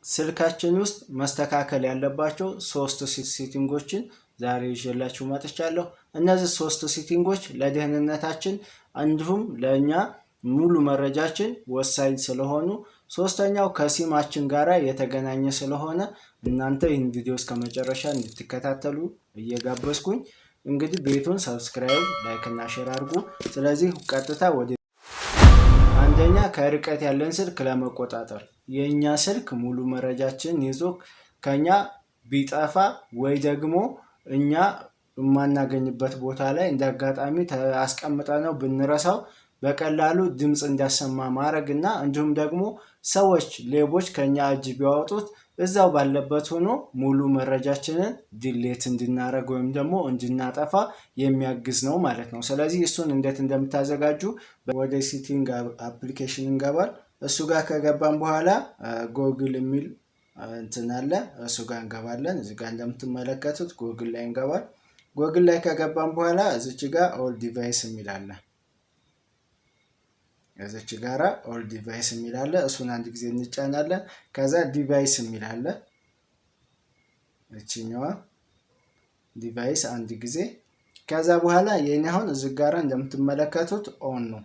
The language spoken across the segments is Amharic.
ስልካችን ውስጥ መስተካከል ያለባቸው 3 ሴቲንጎችን ዛሬ ይዤላችሁ መጥቻለሁ። እነዚህ 3 ሴቲንጎች ለደህንነታችን እንዲሁም ለኛ ሙሉ መረጃችን ወሳኝ ስለሆኑ ሶስተኛው ከሲማችን ጋራ የተገናኘ ስለሆነ እናንተ ይህን ቪዲዮ እስከመጨረሻ እንድትከታተሉ እየጋበዝኩኝ እንግዲህ ቤቱን ሰብስክራይብ፣ ላይክ እና ሼር አድርጉ። ስለዚህ ቀጥታ ወደ አንደኛ ከርቀት ያለን ስልክ ለመቆጣጠር የኛ ስልክ ሙሉ መረጃችን ይዞ ከኛ ቢጠፋ ወይ ደግሞ እኛ የማናገኝበት ቦታ ላይ እንዳጋጣሚ አስቀምጠነው ብንረሳው በቀላሉ ድምጽ እንዲያሰማ ማድረግ እና እንዲሁም ደግሞ ሰዎች ሌቦች ከኛ እጅ ቢያወጡት እዛው ባለበት ሆኖ ሙሉ መረጃችንን ዲሌት እንድናደርግ ወይም ደግሞ እንድናጠፋ የሚያግዝ ነው ማለት ነው። ስለዚህ እሱን እንዴት እንደምታዘጋጁ ወደ ሴቲንግ አፕሊኬሽን እንገባል። እሱ ጋር ከገባን በኋላ ጎግል የሚል እንትን አለ፣ እሱ ጋር እንገባለን። እዚህ ጋር እንደምትመለከቱት ጎግል ላይ እንገባል። ጎግል ላይ ከገባን በኋላ እዚች ጋር ኦል ዲቫይስ የሚል አለ። እዚች ጋራ ኦል ዲቫይስ የሚል አለ። እሱን አንድ ጊዜ እንጫናለን። ከዛ ዲቫይስ የሚል አለ። እቺኛዋ ዲቫይስ አንድ ጊዜ። ከዛ በኋላ የኔ አሁን እዚህ ጋራ እንደምትመለከቱት ኦን ነው።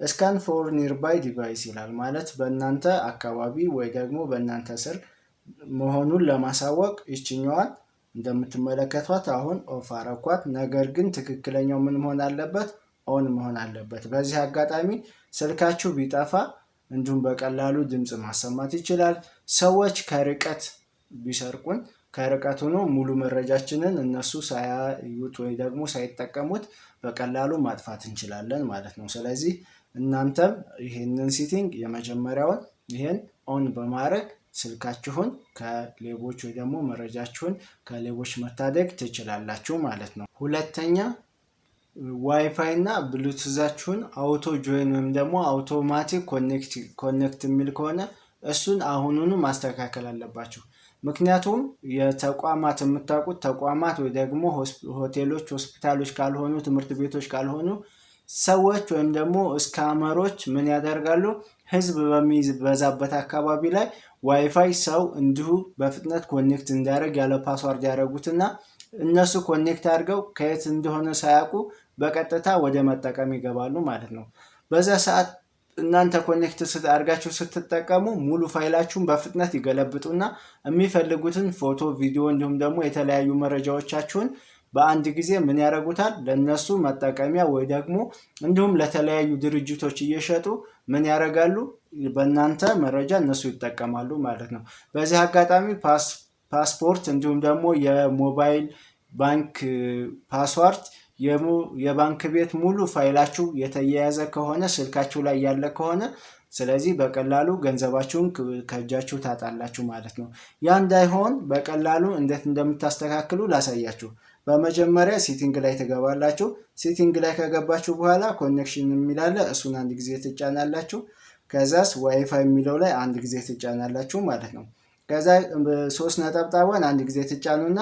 ስካን ፎር ኒርባይ ዲቫይስ ይላል። ማለት በእናንተ አካባቢ ወይ ደግሞ በእናንተ ስር መሆኑን ለማሳወቅ ይችኛዋን እንደምትመለከቷት አሁን ኦፍ አረኳት። ነገር ግን ትክክለኛው ምን መሆን አለበት? ኦን መሆን አለበት። በዚህ አጋጣሚ ስልካችሁ ቢጠፋ እንዲሁም በቀላሉ ድምጽ ማሰማት ይችላል። ሰዎች ከርቀት ቢሰርቁን ከርቀት ሆኖ ሙሉ መረጃችንን እነሱ ሳያዩት ወይ ደግሞ ሳይጠቀሙት በቀላሉ ማጥፋት እንችላለን ማለት ነው። ስለዚህ እናንተም ይሄንን ሴቲንግ የመጀመሪያውን ይሄን ኦን በማድረግ ስልካችሁን ከሌቦች ወይ ደግሞ መረጃችሁን ከሌቦች መታደግ ትችላላችሁ ማለት ነው። ሁለተኛ ዋይፋይ እና ብሉቱዛችሁን አውቶ ጆይን ወይም ደግሞ አውቶማቲክ ኮኔክት የሚል ከሆነ እሱን አሁኑኑ ማስተካከል አለባችሁ። ምክንያቱም የተቋማት የምታውቁት ተቋማት ወይ ደግሞ ሆቴሎች፣ ሆስፒታሎች ካልሆኑ ትምህርት ቤቶች ካልሆኑ ሰዎች ወይም ደግሞ ስካመሮች ምን ያደርጋሉ? ህዝብ በሚበዛበት አካባቢ ላይ ዋይፋይ ሰው እንዲሁ በፍጥነት ኮኔክት እንዲያደርግ ያለ ፓስዋርድ ያደርጉትና እነሱ ኮኔክት አድርገው ከየት እንደሆነ ሳያውቁ በቀጥታ ወደ መጠቀም ይገባሉ ማለት ነው። በዛ ሰዓት እናንተ ኮኔክት አድርጋችሁ ስትጠቀሙ ሙሉ ፋይላችሁን በፍጥነት ይገለብጡና የሚፈልጉትን ፎቶ፣ ቪዲዮ እንዲሁም ደግሞ የተለያዩ መረጃዎቻችሁን በአንድ ጊዜ ምን ያደርጉታል? ለነሱ መጠቀሚያ ወይ ደግሞ እንዲሁም ለተለያዩ ድርጅቶች እየሸጡ ምን ያደርጋሉ? በእናንተ መረጃ እነሱ ይጠቀማሉ ማለት ነው። በዚህ አጋጣሚ ፓስፖርት እንዲሁም ደግሞ የሞባይል ባንክ ፓስዋርድ የባንክ ቤት ሙሉ ፋይላችሁ የተያያዘ ከሆነ ስልካችሁ ላይ ያለ ከሆነ ስለዚህ በቀላሉ ገንዘባችሁን ከእጃችሁ ታጣላችሁ ማለት ነው። ያ እንዳይሆን በቀላሉ እንዴት እንደምታስተካክሉ ላሳያችሁ። በመጀመሪያ ሴቲንግ ላይ ትገባላችሁ። ሴቲንግ ላይ ከገባችሁ በኋላ ኮኔክሽን የሚል አለ። እሱን አንድ ጊዜ ትጫናላችሁ። ከዛስ ዋይፋይ የሚለው ላይ አንድ ጊዜ ትጫናላችሁ ማለት ነው። ከዛ 3 ነጠብጣቧን አንድ ጊዜ ትጫኑና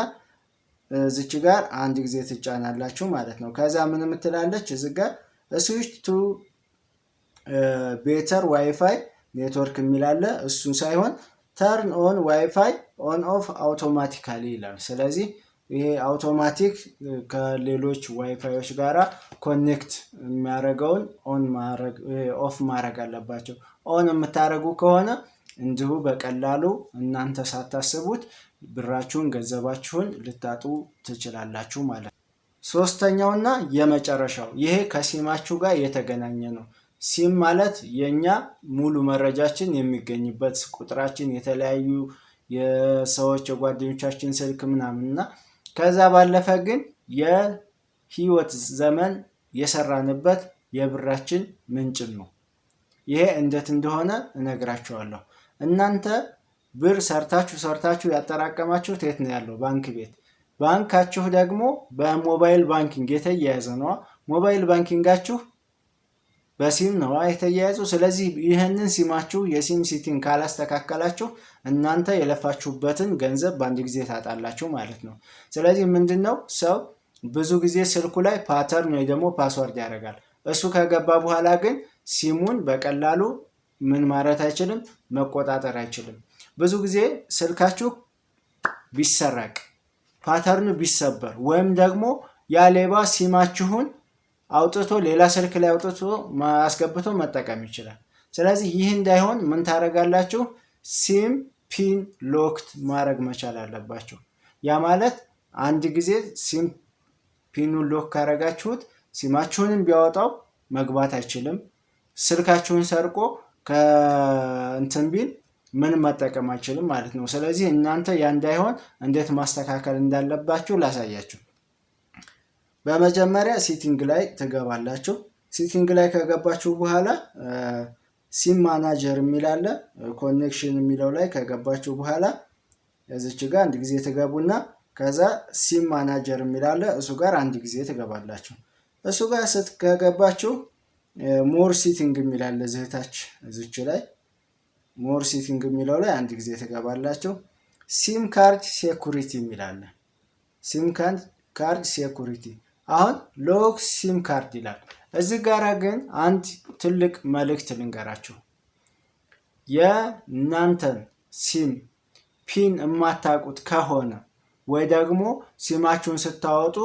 እዚች ጋር አንድ ጊዜ ትጫናላችሁ ማለት ነው። ከዛ ምን ምትላለች እዚህ ጋር ስዊች ቱ ቤተር ዋይፋይ ኔትወርክ የሚል አለ። እሱን ሳይሆን ተርን ኦን ዋይፋይ ኦን ኦፍ አውቶማቲካሊ ይላል። ስለዚህ ይሄ አውቶማቲክ ከሌሎች ዋይፋዮች ጋራ ኮኔክት የሚያደርገውን ኦፍ ማድረግ አለባቸው። ኦን የምታደርጉ ከሆነ እንዲሁ በቀላሉ እናንተ ሳታስቡት ብራችሁን ገንዘባችሁን ልታጡ ትችላላችሁ ማለት ነው። ሶስተኛውና የመጨረሻው ይሄ ከሲማችሁ ጋር የተገናኘ ነው። ሲም ማለት የኛ ሙሉ መረጃችን የሚገኝበት ቁጥራችን፣ የተለያዩ የሰዎች የጓደኞቻችን ስልክ ምናምንና ከዛ ባለፈ ግን የህይወት ዘመን የሰራንበት የብራችን ምንጭም ነው። ይሄ እንዴት እንደሆነ እነግራችኋለሁ። እናንተ ብር ሰርታችሁ ያጠራቀማችሁት የት ነው ያለው? ባንክ ቤት። ባንካችሁ ደግሞ በሞባይል ባንኪንግ የተያያዘ ነው። ሞባይል ባንኪንጋችሁ በሲም ነው የተያያዘው። ስለዚህ ይህንን ሲማችሁ የሲም ሴቲንግ ካላስተካከላችሁ እናንተ የለፋችሁበትን ገንዘብ በአንድ ጊዜ ታጣላችሁ ማለት ነው። ስለዚህ ምንድነው ሰው ብዙ ጊዜ ስልኩ ላይ ፓተርን ወይ ደግሞ ፓስወርድ ያደርጋል። እሱ ከገባ በኋላ ግን ሲሙን በቀላሉ ምን ማለት አይችልም፣ መቆጣጠር አይችልም። ብዙ ጊዜ ስልካችሁ ቢሰረቅ፣ ፓተርኑ ቢሰበር ወይም ደግሞ ያ ሌባ ሲማችሁን አውጥቶ ሌላ ስልክ ላይ አውጥቶ አስገብቶ መጠቀም ይችላል። ስለዚህ ይህ እንዳይሆን ምን ታደርጋላችሁ? ሲም ፒን ሎክት ማድረግ መቻል አለባችሁ። ያ ማለት አንድ ጊዜ ሲም ፒኑን ሎክ ካረጋችሁት ሲማችሁንም ቢያወጣው መግባት አይችልም። ስልካችሁን ሰርቆ ከእንትን ቢል ምንም መጠቀም አይችልም ማለት ነው። ስለዚህ እናንተ ያ እንዳይሆን እንዴት ማስተካከል እንዳለባችሁ ላሳያችሁ። በመጀመሪያ ሴቲንግ ላይ ትገባላችሁ። ሴቲንግ ላይ ከገባችሁ በኋላ ሲም ማናጀር የሚል አለ። ኮኔክሽን የሚለው ላይ ከገባችሁ በኋላ እዚች ጋር አንድ ጊዜ ትገቡና ከዛ ሲም ማናጀር የሚል አለ። እሱ ጋር አንድ ጊዜ ትገባላችሁ። እሱ ጋር ከገባችሁ ሞር ሴቲንግ የሚል አለ እዚህታች እዚች ላይ ሞር ሴቲንግ የሚለው ላይ አንድ ጊዜ ትገባላችሁ። ሲም ካርድ ሴኩሪቲ የሚል አለ። ሲም ካርድ ሴኩሪቲ አሁን ሎክ ሲም ካርድ ይላል። እዚህ ጋራ ግን አንድ ትልቅ መልእክት ልንገራችሁ። የእናንተን ሲም ፒን የማታውቁት ከሆነ ወይ ደግሞ ሲማችሁን ስታወጡ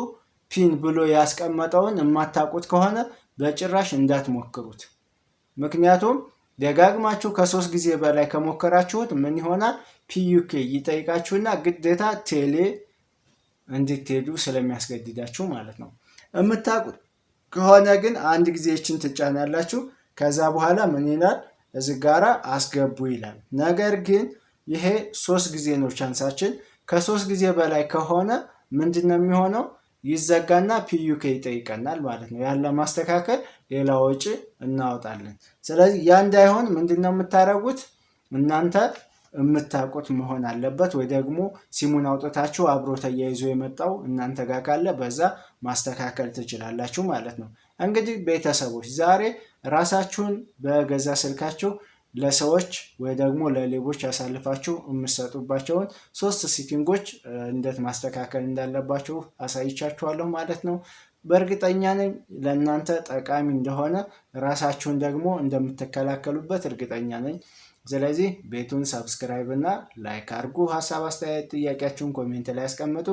ፒን ብሎ ያስቀመጠውን የማታውቁት ከሆነ በጭራሽ እንዳትሞክሩት። ምክንያቱም ደጋግማችሁ ከ3 ጊዜ በላይ ከሞከራችሁት ምን ይሆናል? ፒዩኬ ይጠይቃችሁና ግዴታ ቴሌ እንድትሄዱ ስለሚያስገድዳችሁ ማለት ነው። የምታውቁት ከሆነ ግን አንድ ጊዜ ይችን ትጫናላችሁ። ከዛ በኋላ ምን ይላል? እዚህ ጋራ አስገቡ ይላል። ነገር ግን ይሄ 3 ጊዜ ነው ቻንሳችን። ከ3 ጊዜ በላይ ከሆነ ምንድነው የሚሆነው? ይዘጋና ፒዩኬ ይጠይቀናል ማለት ነው። ያለ ማስተካከል ሌላ ወጪ እናወጣለን። ስለዚህ ያ እንዳይሆን ምንድነው የምታደርጉት? እናንተ የምታውቁት መሆን አለበት። ወይ ደግሞ ሲሙን አውጥታችሁ አብሮ ተያይዞ የመጣው እናንተ ጋር ካለ በዛ ማስተካከል ትችላላችሁ ማለት ነው። እንግዲህ ቤተሰቦች ዛሬ ራሳችሁን በገዛ ስልካችሁ ለሰዎች ወይ ደግሞ ለሌቦች ያሳልፋችሁ የምትሰጡባቸውን 3 ሴቲንጎች እንዴት ማስተካከል እንዳለባችሁ አሳይቻችኋለሁ ማለት ነው። በእርግጠኛ ነኝ ለእናንተ ጠቃሚ እንደሆነ ራሳችሁን ደግሞ እንደምትከላከሉበት እርግጠኛ ነኝ። ስለዚህ ቤቱን ሰብስክራይብ እና ላይክ አድርጉ። ሀሳብ አስተያየት፣ ጥያቄያችሁን ኮሜንት ላይ ያስቀምጡ።